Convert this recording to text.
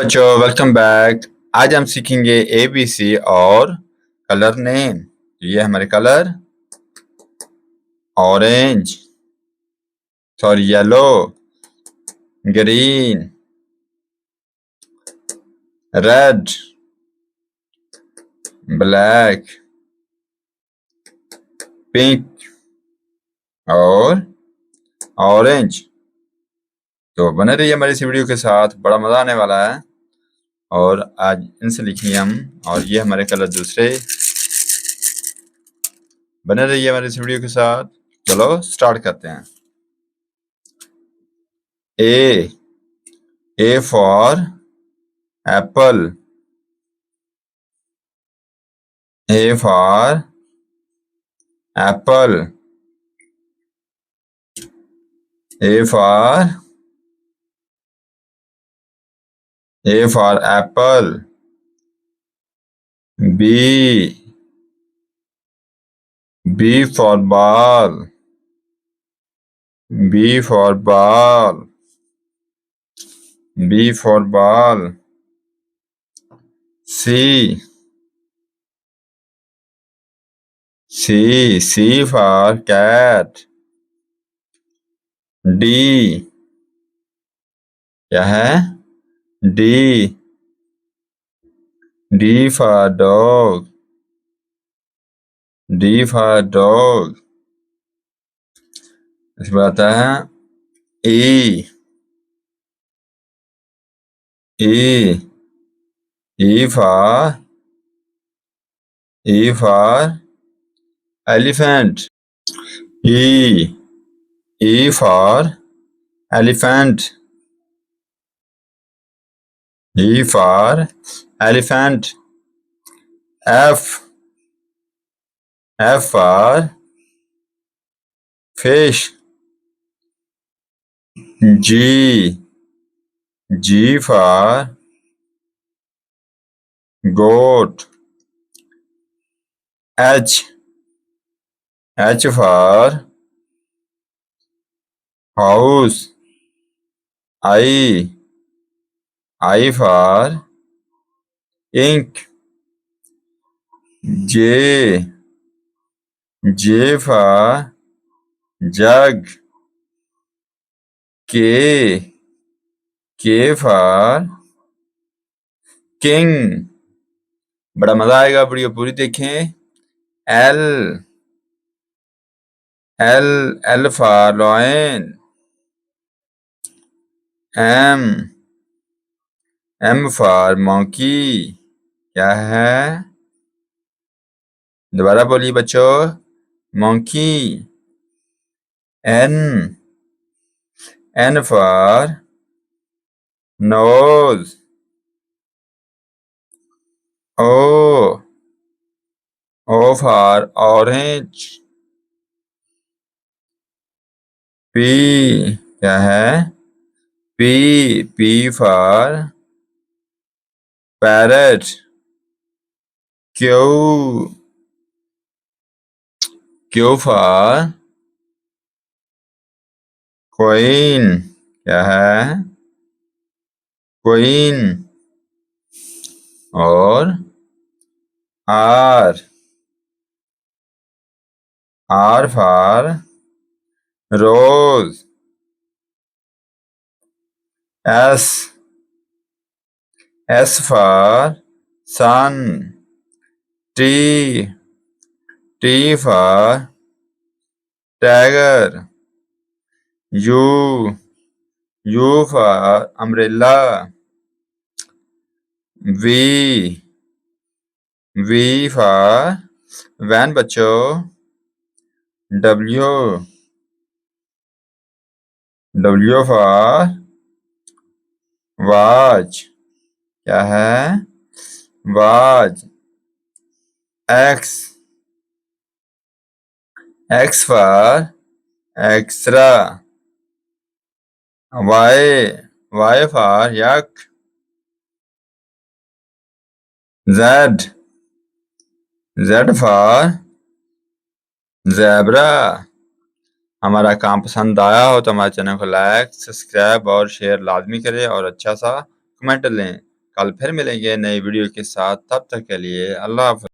बच्चों welcome back. आज हम सीखेंगे ABC और कलर नेम। ये हमारे colour orange, sorry yellow, green, red, black, pink और ऑरेंज। तो बने रहिए हमारी इस वीडियो के साथ, बड़ा मजा आने वाला है। और आज इनसे लिखेंगे हम, और ये हमारे कलर दूसरे। बने रहिए हमारे इस वीडियो के साथ। चलो स्टार्ट करते हैं। A for apple. A for apple. A for apple. B for ball. B for ball. B for ball. C for cat. D क्या है? D for dog. D for dog. इसके बाद आता है E for elephant. E for elephant. E for elephant. F for fish. G for goat. H for house. I for ink. J for jug. K for king. बड़ा मजा आएगा, video पूरी देखें। L for lion. M for monkey. क्या है? दोबारा बोलिए बच्चों। monkey. N for nose. O for orange. P क्या है? P for parrot. Q for queen. क्या है? queen. और R for rose. S for sun. T for tiger. U for umbrella. V for van बच्चों. W for watch. क्या है? watch. X for extra. Y for yak. Z for zebra. हमारा काम पसंद आया हो तो हमारे चैनल को लाइक, सब्सक्राइब और शेयर लाजमी करें और अच्छा सा कमेंट लें। कल फिर मिलेंगे नई वीडियो के साथ, तब तक के लिए अल्लाह हाफ़िज़।